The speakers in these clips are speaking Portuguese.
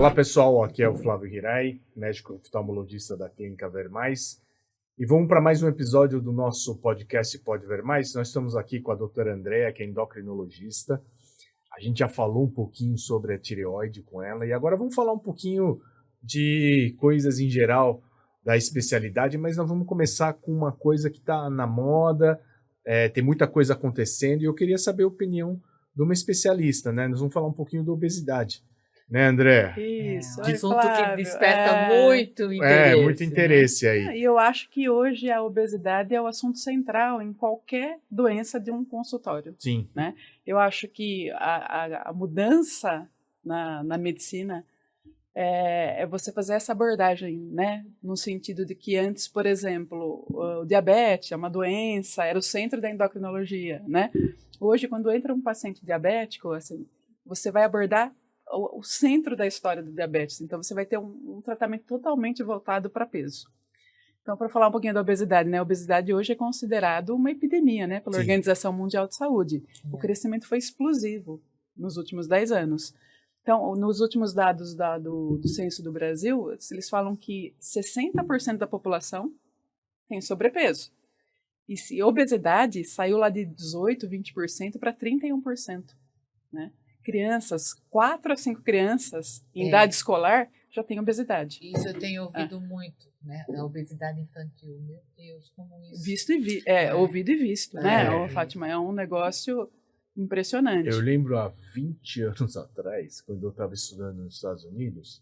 Olá pessoal, aqui é o Flávio Hirai, médico oftalmologista da Clínica Ver Mais, e vamos para mais um episódio do nosso podcast Pode Ver Mais. Nós estamos aqui com a doutora Andrea, que é endocrinologista. A gente já falou um pouquinho sobre a tireoide com ela, e agora vamos falar um pouquinho de coisas em geral da especialidade, mas nós vamos começar com uma coisa que está na moda, tem muita coisa acontecendo, e eu queria saber a opinião de uma especialista, né? Nós vamos falar um pouquinho da obesidade. Né, André? Isso, Um assunto que desperta muito interesse. Muito interesse aí. E eu acho que hoje a obesidade é o assunto central em qualquer doença de um consultório. Sim. Né? Eu acho que a mudança na medicina é você fazer essa abordagem, né? No sentido de que antes, por exemplo, o diabetes é uma doença, era o centro da endocrinologia, né? Hoje, quando entra um paciente diabético, assim, você vai abordar o centro da história do diabetes. Então, você vai ter um tratamento totalmente voltado para peso. Então, para falar um pouquinho da obesidade, né? A obesidade hoje é considerado uma epidemia, né? Pela Organização Mundial de Saúde. O crescimento foi explosivo nos últimos 10 anos. Então, nos últimos dados do Censo do Brasil, eles falam que 60% da população tem sobrepeso. E se obesidade saiu lá de 18%, 20% para 31%, né? Crianças, 4 a 5 crianças em idade escolar já têm obesidade. Isso eu tenho ouvido muito, né? A obesidade infantil, meu Deus, como isso. Ouvido e visto, né, Fátima? É um negócio impressionante. Eu lembro há 20 anos atrás, quando eu estava estudando nos Estados Unidos,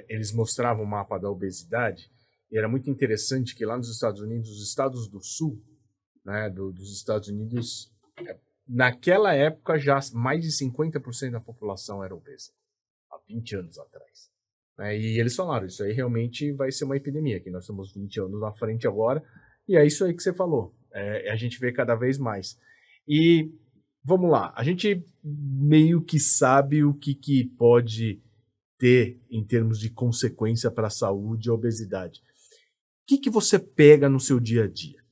eles mostravam o mapa da obesidade, e era muito interessante que lá nos Estados Unidos, os estados do sul, né, dos Estados Unidos, naquela época, já mais de 50% da população era obesa, há 20 anos atrás. E eles falaram, isso aí realmente vai ser uma epidemia, que nós estamos 20 anos na frente agora, e é isso aí que você falou, a gente vê cada vez mais. E vamos lá, a gente meio que sabe o que pode ter em termos de consequência para a saúde e a obesidade. O que você pega no seu dia a dia?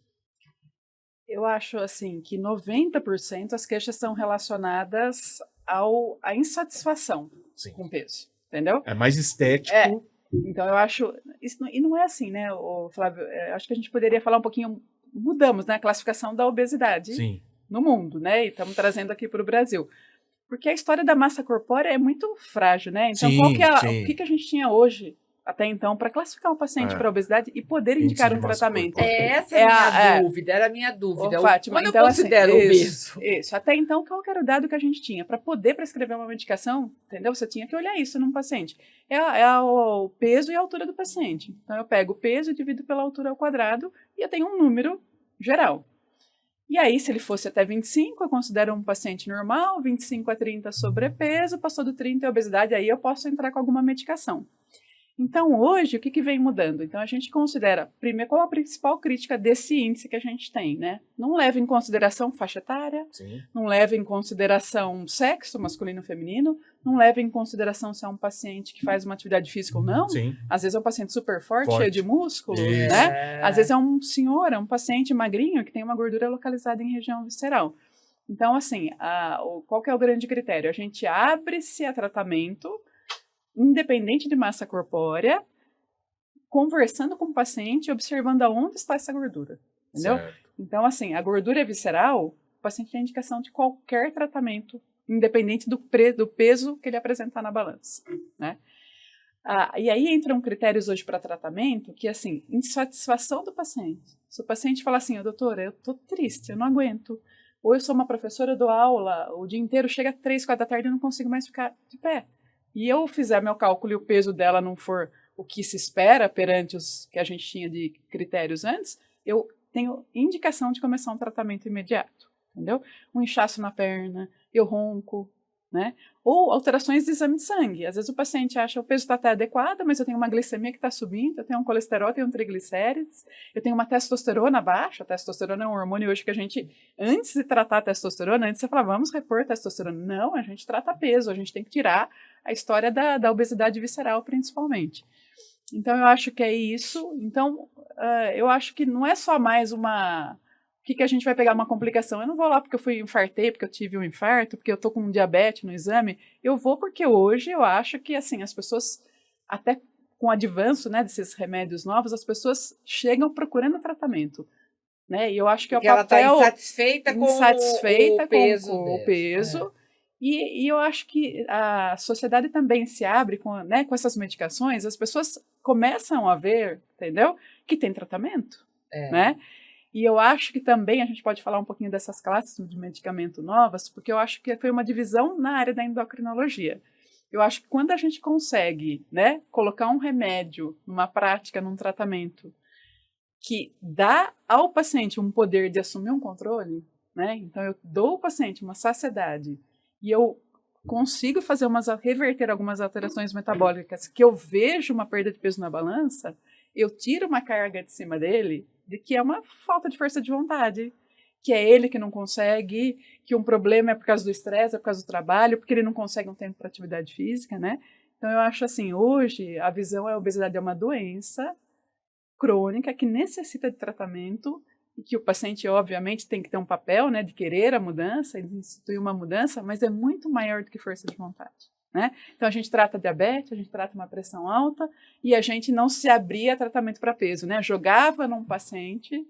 Eu acho assim que 90% as queixas são relacionadas à insatisfação com o peso, entendeu? É mais estético. Então eu acho isso, e não é assim, né, Flávio? Acho que a gente poderia falar um pouquinho. Mudamos, né, a classificação da obesidade no mundo, né? E estamos trazendo aqui para o Brasil, porque a história da massa corpórea é muito frágil, né? Então o que a gente tinha hoje até então, para classificar um paciente para obesidade e poder indicar um tratamento. Essa é a minha dúvida, era a minha dúvida. Fátima, quando então, eu considero obeso? Isso. Até então, qual era o dado que a gente tinha? Para poder prescrever uma medicação, entendeu? Você tinha que olhar isso num paciente. O peso e a altura do paciente. Então, eu pego o peso e divido pela altura ao quadrado e eu tenho um número geral. E aí, se ele fosse até 25, eu considero um paciente normal, 25 a 30 sobrepeso, passou do 30 é obesidade, aí eu posso entrar com alguma medicação. Então, hoje, o que vem mudando? Então, a gente considera, primeiro, qual a principal crítica desse índice que a gente tem, né? Não leva em consideração faixa etária, não leva em consideração sexo, masculino ou feminino, não leva em consideração se é um paciente que faz uma atividade física ou não. Às vezes é um paciente super forte, cheio de músculo, né? Às vezes é um senhor, é um paciente magrinho que tem uma gordura localizada em região visceral. Então, assim, qual que é o grande critério? A gente abre-se a tratamento independente de massa corpórea, conversando com o paciente, observando aonde está essa gordura, entendeu? Então, assim, a gordura visceral, o paciente tem indicação de qualquer tratamento, independente do peso que ele apresentar na balança, né? E aí entram critérios hoje para tratamento que, assim, insatisfação do paciente. Se o paciente fala assim, doutora, eu tô triste, eu não aguento, ou eu sou uma professora, eu dou aula o dia inteiro, chega às 3, 4 da tarde e eu não consigo mais ficar de pé. E eu fizer meu cálculo e o peso dela não for o que se espera perante os que a gente tinha de critérios antes, eu tenho indicação de começar um tratamento imediato, entendeu? Um inchaço na perna, eu ronco, né? Ou alterações de exame de sangue. Às vezes o paciente acha que o peso está até adequado, mas eu tenho uma glicemia que está subindo, eu tenho um colesterol, eu tenho um triglicérides, eu tenho uma testosterona baixa. A testosterona é um hormônio hoje que a gente, antes de tratar a testosterona, antes você fala, vamos repor a testosterona. Não, a gente trata peso, a gente tem que tirar a história da obesidade visceral, principalmente. Então, eu acho que é isso. Então, eu acho que não é só mais uma que a gente vai pegar uma complicação? Eu não vou lá porque eu infartei, porque eu tive um infarto, porque eu tô com um diabetes no exame. Eu vou porque hoje eu acho que, assim, as pessoas, até com o avanço, né, desses remédios novos, as pessoas chegam procurando tratamento, né? E eu acho que é o Porque ela está papel insatisfeita com o peso com o dela. peso. E eu acho que a sociedade também se abre né, com essas medicações, as pessoas começam a ver, entendeu? Que tem tratamento, né? E eu acho que também a gente pode falar um pouquinho dessas classes de medicamento novas, porque eu acho que foi uma divisão na área da endocrinologia. Eu acho que quando a gente consegue, né, colocar um remédio numa prática, num tratamento, que dá ao paciente um poder de assumir um controle, né? Então eu dou ao paciente uma saciedade e eu consigo reverter algumas alterações metabólicas, que eu vejo uma perda de peso na balança, eu tiro uma carga de cima dele de que é uma falta de força de vontade, que é ele que não consegue, que um problema é por causa do estresse, é por causa do trabalho, porque ele não consegue um tempo para atividade física, né? Então eu acho assim, hoje a visão é a obesidade é uma doença crônica que necessita de tratamento e que o paciente, obviamente, tem que ter um papel, né, de querer a mudança, de instituir uma mudança, mas é muito maior do que força de vontade, né? Então, a gente trata diabetes, a gente trata uma pressão alta e a gente não se abria a tratamento para peso, né? Jogava num paciente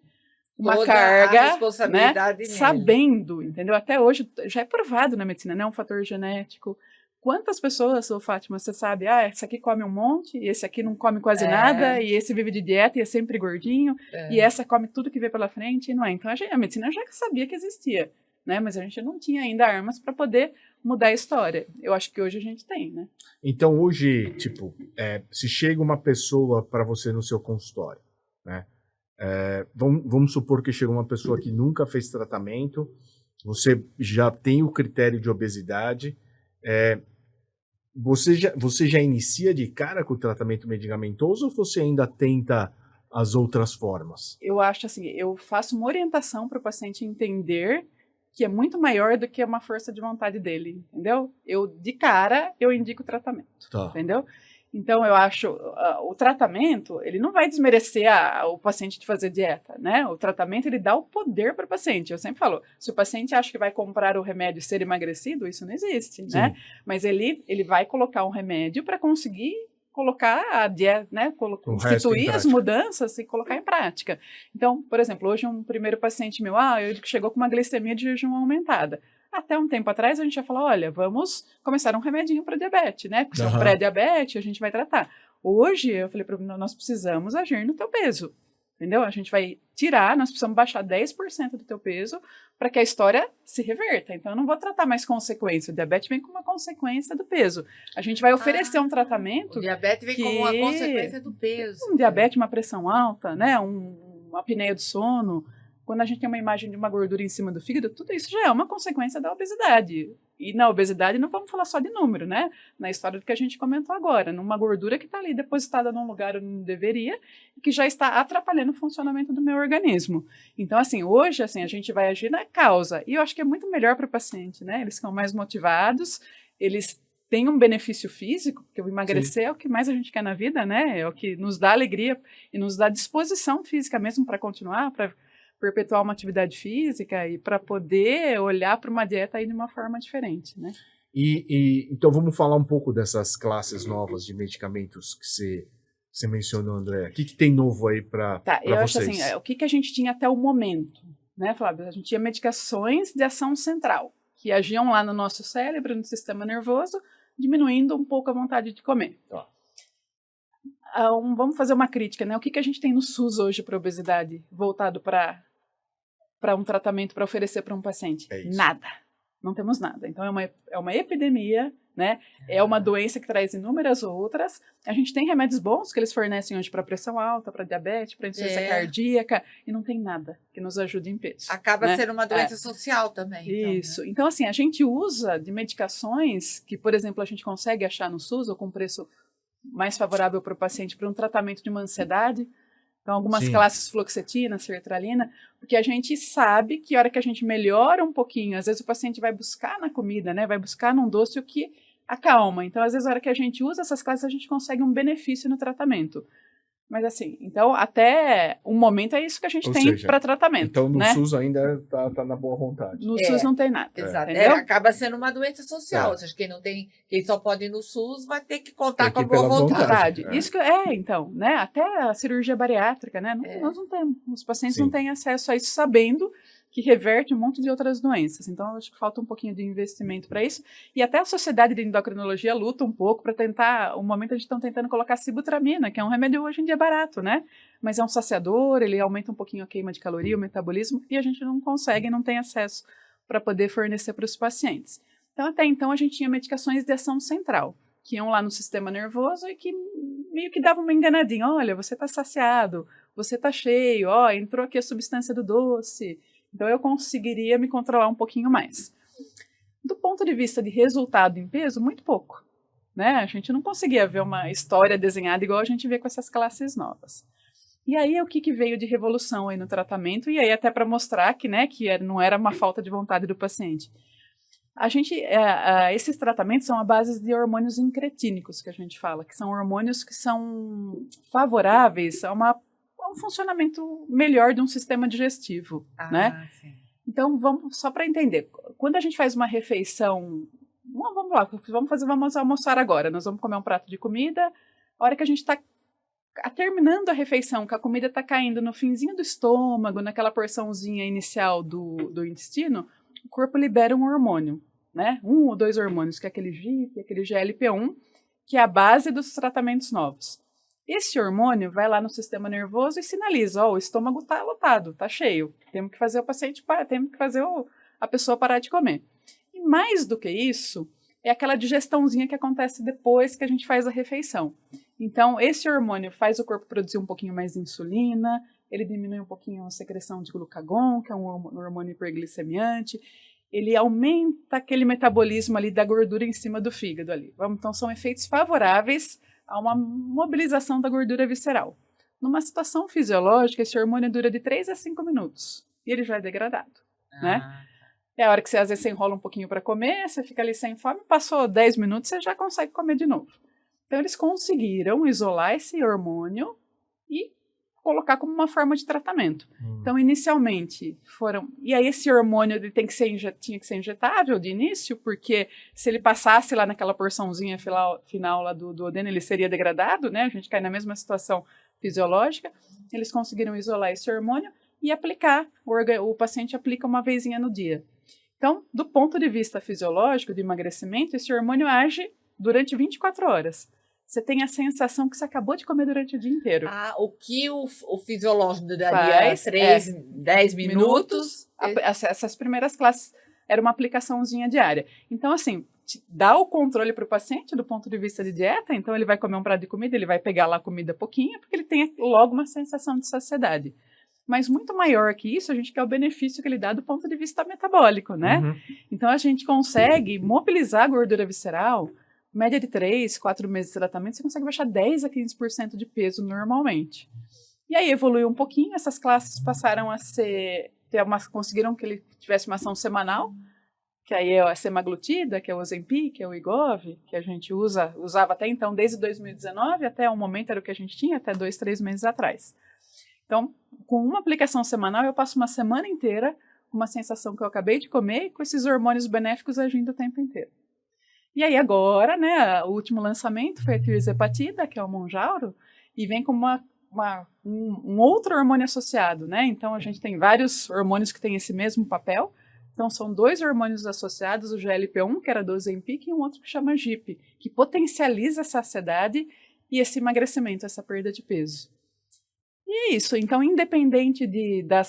uma toda carga, a responsabilidade né, nele. sabendo, entendeu? Até hoje já é provado na medicina, né? Um fator genético. Quantas pessoas, ô Fátima, você sabe, esse aqui come um monte, e esse aqui não come quase nada, e esse vive de dieta e é sempre gordinho, e essa come tudo que vê pela frente, e não é. Então a medicina já sabia que existia, né? Mas a gente não tinha ainda armas para poder mudar a história. Eu acho que hoje a gente tem, né? Então hoje, tipo, se chega uma pessoa para você no seu consultório, né? Vamos supor que chega uma pessoa que nunca fez tratamento, você já tem o critério de obesidade, você já inicia de cara com o tratamento medicamentoso ou você ainda tenta as outras formas? Eu acho assim, eu faço uma orientação para o paciente entender que é muito maior do que uma força de vontade dele, entendeu? De cara, eu indico o tratamento, entendeu? Então, eu acho, o tratamento, ele não vai desmerecer o paciente de fazer dieta, né? O tratamento, ele dá o poder para o paciente. Eu sempre falo, se o paciente acha que vai comprar o remédio e ser emagrecido, isso não existe, né? Mas ele vai colocar um remédio para conseguir colocar a dieta, né? Instituir as mudanças e colocar em prática. Então, por exemplo, hoje um primeiro paciente meu, ele chegou com uma glicemia de jejum aumentada. Até um tempo atrás a gente ia falar, olha, vamos começar um remedinho para diabetes, né? Porque se é um pré-diabetes, a gente vai tratar. Hoje, eu falei para ele, nós precisamos agir no teu peso, entendeu? A gente vai nós precisamos baixar 10% do teu peso para que a história se reverta. Então, eu não vou tratar mais consequência. O diabetes vem com uma consequência do peso. A gente vai oferecer um tratamento... O diabetes vem como uma consequência do peso. Um diabetes, uma pressão alta, né? Uma apneia do sono... Quando a gente tem uma imagem de uma gordura em cima do fígado, tudo isso já é uma consequência da obesidade. E na obesidade não vamos falar só de número, né? Na história do que a gente comentou agora, numa gordura que está ali depositada num lugar onde não deveria e que já está atrapalhando o funcionamento do meu organismo. Então, assim, hoje, assim, a gente vai agir na causa. E eu acho que é muito melhor para o paciente, né? Eles ficam mais motivados, eles têm um benefício físico, porque o emagrecer é o que mais a gente quer na vida, né? É o que nos dá alegria e nos dá disposição física mesmo para continuar, para perpetuar uma atividade física e para poder olhar para uma dieta aí de uma forma diferente, né? Então vamos falar um pouco dessas classes novas de medicamentos que você mencionou, André. O que tem novo aí para vocês? Eu acho assim, o que a gente tinha até o momento, né, Flávio? A gente tinha medicações de ação central, que agiam lá no nosso cérebro, no sistema nervoso, diminuindo um pouco a vontade de comer. Vamos fazer uma crítica, né? O que a gente tem no SUS hoje para obesidade, voltado para um tratamento para oferecer para um paciente? Nada. Não temos nada. Então, é uma epidemia, né? É uma doença que traz inúmeras outras. A gente tem remédios bons que eles fornecem hoje para pressão alta, para diabetes, para insuficiência cardíaca, e não tem nada que nos ajude em peso. Acaba sendo uma doença social também. Isso. Então, né? Então, assim, a gente usa de medicações que, por exemplo, a gente consegue achar no SUS ou com preço mais favorável para o paciente para um tratamento de uma ansiedade. Então, algumas classes, fluoxetina, sertralina, porque a gente sabe que a hora que a gente melhora um pouquinho, às vezes o paciente vai buscar na comida, né? Vai buscar num doce o que acalma. Então, às vezes, a hora que a gente usa essas classes, a gente consegue um benefício no tratamento. Mas assim, então até o momento é isso que a gente Ou tem seja, para tratamento. Então no né? SUS ainda tá na boa vontade. No SUS não tem nada. Exato. Entendeu? Acaba sendo uma doença social. É. Ou seja, quem só pode ir no SUS vai ter que contar Tem com a que ir boa pela vontade. vontade. Isso que então, né? Até a cirurgia bariátrica, né? Nós não temos. Os pacientes Sim. não têm acesso a isso sabendo que reverte um monte de outras doenças. Então, eu acho que falta um pouquinho de investimento para isso. E até a Sociedade de Endocrinologia luta um pouco para tentar. No momento, a gente está tentando colocar sibutramina, que é um remédio hoje em dia barato, né? Mas é um saciador, ele aumenta um pouquinho a queima de caloria, o metabolismo, e a gente não consegue, não tem acesso para poder fornecer para os pacientes. Então, até então, a gente tinha medicações de ação central, que iam lá no sistema nervoso e que meio que davam uma enganadinha. Olha, você está saciado, você está cheio, ó, entrou aqui a substância do doce. Então, eu conseguiria me controlar um pouquinho mais. Do ponto de vista de resultado em peso, muito pouco. Né? A gente não conseguia ver uma história desenhada igual a gente vê com essas classes novas. E aí, o que veio de revolução aí no tratamento? E aí, até para mostrar que, né, que não era uma falta de vontade do paciente. Esses tratamentos são à base de hormônios incretínicos, que a gente fala, que são hormônios que são favoráveis a um funcionamento melhor de um sistema digestivo, né? Sim. Então, só para entender, quando a gente faz uma refeição, vamos lá, vamos almoçar agora, nós vamos comer um prato de comida, a hora que a gente está terminando a refeição, que a comida está caindo no finzinho do estômago, naquela porçãozinha inicial do intestino, o corpo libera um hormônio, né? 1 ou 2 hormônios, que é aquele GIP, aquele GLP-1, que é a base dos tratamentos novos. Esse hormônio vai lá no sistema nervoso e sinaliza, o estômago está lotado, está cheio, temos que fazer a pessoa parar de comer. E mais do que isso, é aquela digestãozinha que acontece depois que a gente faz a refeição. Então, esse hormônio faz o corpo produzir um pouquinho mais de insulina, ele diminui um pouquinho a secreção de glucagon, que é um hormônio hiperglicemiante, ele aumenta aquele metabolismo ali da gordura em cima do fígado ali. Então, são efeitos favoráveis a uma mobilização da gordura visceral. Numa situação fisiológica, esse hormônio dura de 3 a 5 minutos e ele já é degradado, né? É a hora que você às vezes enrola um pouquinho para comer, você fica ali sem fome, passou 10 minutos, você já consegue comer de novo. Então, eles conseguiram isolar esse hormônio e colocar como uma forma de tratamento. Então, inicialmente, E aí, esse hormônio ele tinha que ser injetável de início, porque se ele passasse lá naquela porçãozinha final lá do duodeno, ele seria degradado, né? A gente cai na mesma situação fisiológica. Eles conseguiram isolar esse hormônio e aplicar. O paciente aplica uma vezinha no dia. Então, do ponto de vista fisiológico, de emagrecimento, esse hormônio age durante 24 horas. Você tem a sensação que você acabou de comer durante o dia inteiro. O que o fisiológico daria 10 minutos. Essas primeiras classes era uma aplicaçãozinha diária. Então, assim, dá o controle para o paciente do ponto de vista de dieta. Então, ele vai comer um prato de comida, ele vai pegar lá a comida pouquinho, porque ele tem logo uma sensação de saciedade. Mas muito maior que isso, a gente quer o benefício que ele dá do ponto de vista metabólico, né? Então, a gente consegue mobilizar a gordura visceral. Média de 3, 4 meses de tratamento, você consegue baixar 10 a 15% de peso normalmente. E aí evoluiu um pouquinho, essas classes passaram a conseguiram que ele tivesse uma ação semanal, que aí é a semaglutida, que é o Ozempic, que é o Wegovy, que a gente usava até então, desde 2019, até o momento era o que a gente tinha, até 2, 3 meses atrás. Então, com uma aplicação semanal, eu passo uma semana inteira com uma sensação que eu acabei de comer, com esses hormônios benéficos agindo o tempo inteiro. E aí agora, né, o último lançamento foi a tirzepatida, que é o Mounjaro, e vem com um outro hormônio associado, né? Então a gente tem vários hormônios que têm esse mesmo papel. Então são 2 hormônios associados, o GLP-1, que era do Ozempic, e um outro que chama GIP, que potencializa a saciedade e esse emagrecimento, essa perda de peso. E é isso. Então, independente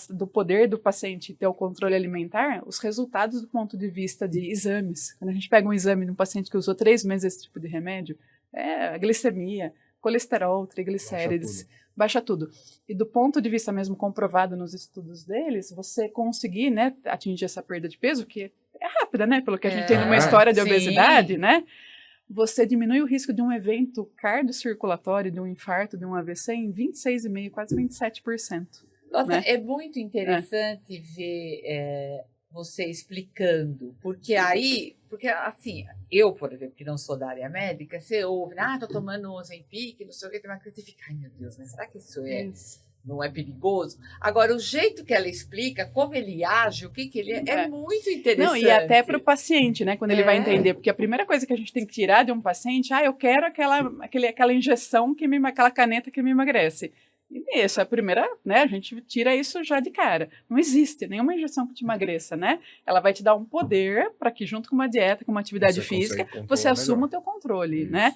do poder do paciente ter o controle alimentar, os resultados do ponto de vista de exames, quando a gente pega um exame de um paciente que usou 3 meses esse tipo de remédio, a glicemia, colesterol, triglicérides, baixa tudo. E do ponto de vista mesmo comprovado nos estudos deles, você conseguir, né, atingir essa perda de peso, que é rápida, né, pelo que a gente tem numa história de obesidade, né? Você diminui o risco de um evento cardiocirculatório, de um infarto, de um AVC em 26,5%, quase 27%. Nossa, né? É muito interessante ver você explicando, porque porque assim, eu, por exemplo, que não sou da área médica, você ouve, tô tomando Ozempic, não sei o que, você fica, ai meu Deus, mas será que isso não é perigoso? Agora, o jeito que ela explica, como ele age, o que ele é muito interessante. Não, e até para o paciente, né, quando ele vai entender, porque a primeira coisa que a gente tem que tirar de um paciente, eu quero aquela injeção, aquela caneta que me emagrece. E isso, a primeira, né, a gente tira isso já de cara. Não existe nenhuma injeção que te emagreça, né? Ela vai te dar um poder para que, junto com uma dieta, com uma atividade física, você assuma o teu controle, né?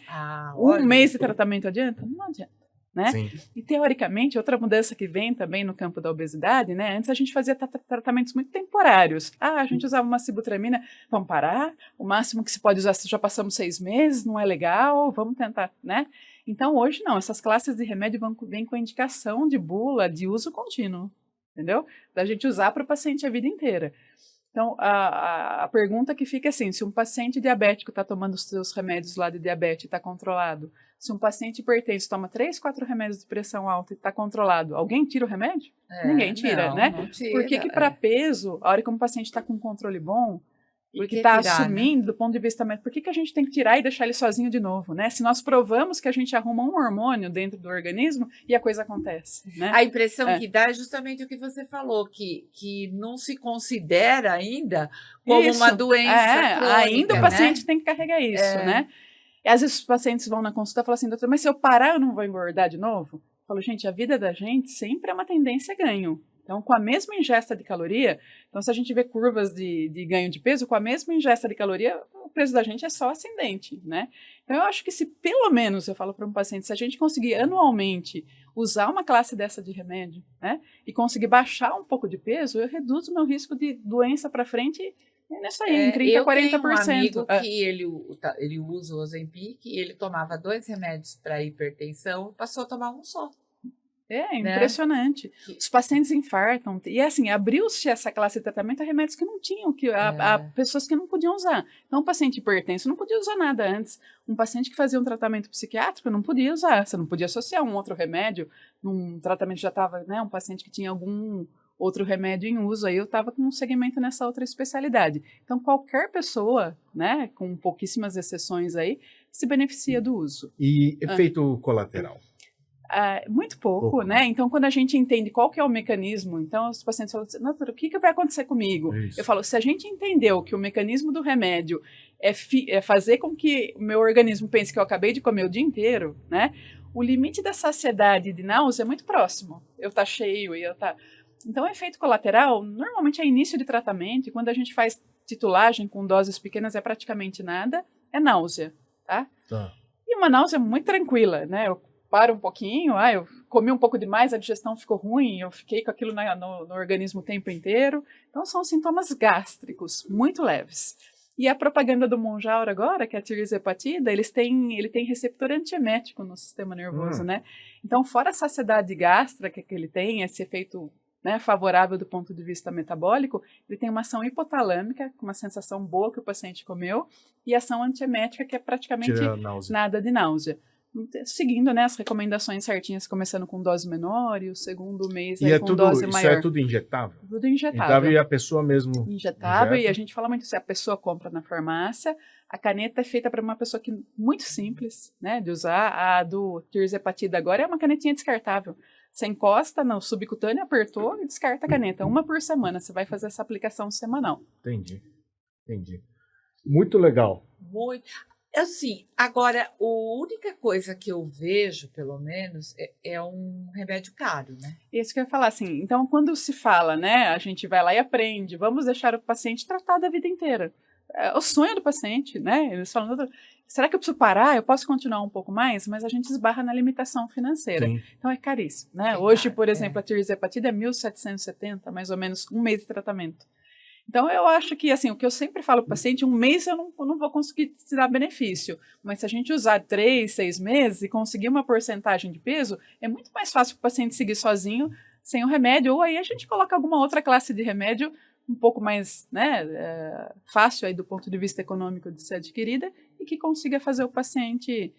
Um mês de tratamento adianta? Não adianta. Né? E, teoricamente, outra mudança que vem também no campo da obesidade, né? Antes a gente fazia tratamentos muito temporários. A gente usava uma sibutramina, vamos parar, o máximo que se pode usar, já passamos 6 meses, não é legal, vamos tentar, né? Então, hoje não, essas classes de remédio vêm com a indicação de bula de uso contínuo, entendeu? Da gente usar para o paciente a vida inteira. Então, a pergunta que fica é assim, se um paciente diabético está tomando os seus remédios lá de diabetes e está controlado, se um paciente hipertenso toma 3, 4 remédios de pressão alta e está controlado, alguém tira o remédio? Ninguém tira, né? Não tira, Por que para peso, a hora que um paciente está com controle bom, e que está assumindo, né? Do ponto de vista médico, por que a gente tem que tirar e deixar ele sozinho de novo, né? Se nós provamos que a gente arruma um hormônio dentro do organismo e a coisa acontece, né? A impressão que dá é justamente o que você falou, que não se considera ainda como uma doença crônica, ainda o paciente tem que carregar isso, né? E às vezes os pacientes vão na consulta e falam assim, doutor, mas se eu parar eu não vou engordar de novo? Eu falo, gente, a vida da gente sempre é uma tendência a ganho. Então, com a mesma ingesta de caloria, então se a gente vê curvas de ganho de peso, com a mesma ingesta de caloria, o peso da gente é só ascendente, né? Então, eu acho que se pelo menos, eu falo para um paciente, se a gente conseguir anualmente usar uma classe dessa de remédio, né, e conseguir baixar um pouco de peso, eu reduzo o meu risco de doença para frente nisso aí, em 30% a 40%. Eu tenho um amigo que ele usa o Ozempic, ele tomava 2 remédios para hipertensão, passou a tomar um só. Impressionante. Os pacientes infartam. E assim, abriu-se essa classe de tratamento a remédios que não tinham, a pessoas que não podiam usar. Então, um paciente hipertenso não podia usar nada antes. Um paciente que fazia um tratamento psiquiátrico não podia usar. Você não podia associar um outro remédio num tratamento, já estava, né, um paciente que tinha algum outro remédio em uso. Aí eu estava com um segmento nessa outra especialidade. Então, qualquer pessoa, né, com pouquíssimas exceções aí, se beneficia do uso. E efeito colateral? Muito pouco, né? Então, quando a gente entende qual que é o mecanismo, então os pacientes falam assim, doutor, o que vai acontecer comigo? Eu falo, se a gente entendeu que o mecanismo do remédio é fazer com que o meu organismo pense que eu acabei de comer o dia inteiro, né? O limite da saciedade e de náusea é muito próximo. Eu tá cheio e eu tá... Então, o efeito colateral, normalmente é início de tratamento, e quando a gente faz titulagem com doses pequenas é praticamente nada, é náusea, tá? E uma náusea muito tranquila, né? Eu paro um pouquinho, eu comi um pouco demais, a digestão ficou ruim, eu fiquei com aquilo no organismo o tempo inteiro. Então, são sintomas gástricos, muito leves. E a propaganda do Mounjaro agora, que é a tirzepatida, ele tem receptor antiemético no sistema nervoso, né? Então, fora a saciedade gástrica que ele tem, esse efeito, né, favorável do ponto de vista metabólico, ele tem uma ação hipotalâmica, com uma sensação boa que o paciente comeu, e ação antiemética, que é praticamente nada de náusea. Seguindo, né, as recomendações certinhas, começando com dose menor e o segundo mês com dose maior. Isso é tudo injetável? Tudo injetável. E a pessoa mesmo injetável, e a gente fala muito, se a pessoa compra na farmácia, a caneta é feita para uma pessoa muito simples, né, de usar. A do tirzepatida agora é uma canetinha descartável. Você encosta no subcutâneo, apertou e descarta a caneta. 1 por semana, você vai fazer essa aplicação semanal. Entendi. Muito legal. Muito. Assim, agora, a única coisa que eu vejo, pelo menos, é um remédio caro, né? Isso que eu ia falar, assim, então quando se fala, né, a gente vai lá e aprende, vamos deixar o paciente tratado a vida inteira. É o sonho do paciente, né? Eles falam, será que eu preciso parar? Eu posso continuar um pouco mais? Mas a gente esbarra na limitação financeira. Sim. Então é caríssimo, né? Hoje, por exemplo, a tirzepatida é 1.770, mais ou menos 1 mês de tratamento. Então, eu acho que, assim, o que eu sempre falo para o paciente, 1 mês eu não vou conseguir te dar benefício, mas se a gente usar 3, 6 meses e conseguir uma porcentagem de peso, é muito mais fácil para o paciente seguir sozinho, sem o remédio, ou aí a gente coloca alguma outra classe de remédio um pouco mais, né, fácil aí do ponto de vista econômico de ser adquirida e que consiga fazer o paciente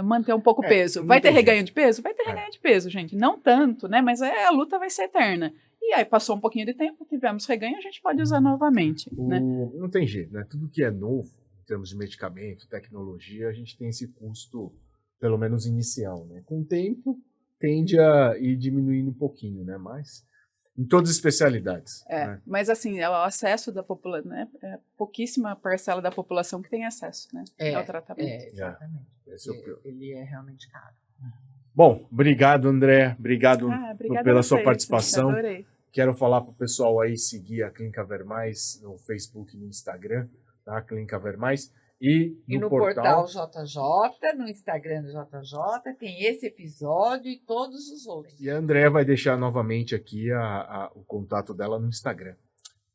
manter um pouco o peso. Vai ter reganho de peso? Vai ter reganho de peso, gente. Não tanto, né, mas a luta vai ser eterna. E aí passou um pouquinho de tempo, tivemos reganho, a gente pode usar novamente, né? Não tem jeito, né? Tudo que é novo, em termos de medicamento, tecnologia, a gente tem esse custo, pelo menos inicial, né? Com o tempo, tende a ir diminuindo um pouquinho, né? Mas em todas as especialidades. Né? Mas assim, o acesso da população, né? É pouquíssima parcela da população que tem acesso, né? Ao tratamento. Exatamente. Esse é o pior. Ele é realmente caro. Bom, obrigado, André. Obrigado pela sua participação. Adorei. Quero falar para o pessoal aí seguir a Clínica Vermais no Facebook e no Instagram, tá? Clínica Vermais. E no portal JJ, no Instagram do JJ, tem esse episódio e todos os outros. E a Andréa vai deixar novamente aqui o contato dela no Instagram.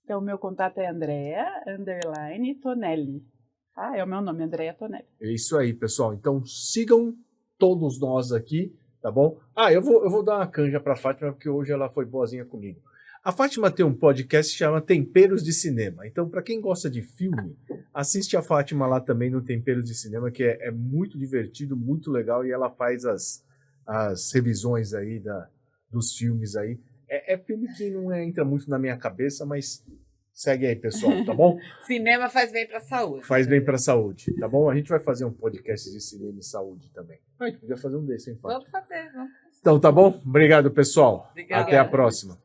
Então, o meu contato é Andrea_Tonelli. Tá? É o meu nome, Andrea Tonelli. É isso aí, pessoal. Então, sigam todos nós aqui, tá bom? Eu vou dar uma canja para a Fátima, porque hoje ela foi boazinha comigo. A Fátima tem um podcast que chama Temperos de Cinema. Então, para quem gosta de filme, assiste a Fátima lá também no Temperos de Cinema, que é muito divertido, muito legal, e ela faz as revisões aí dos filmes aí. É filme que não entra muito na minha cabeça, mas segue aí, pessoal, tá bom? Cinema faz bem para a saúde. Faz bem para a saúde, tá bom? A gente vai fazer um podcast de cinema e saúde também. A gente podia fazer um desse, hein, Fátima? Vamos fazer, vamos. Então, tá bom? Obrigado, pessoal. Obrigada. Até a próxima.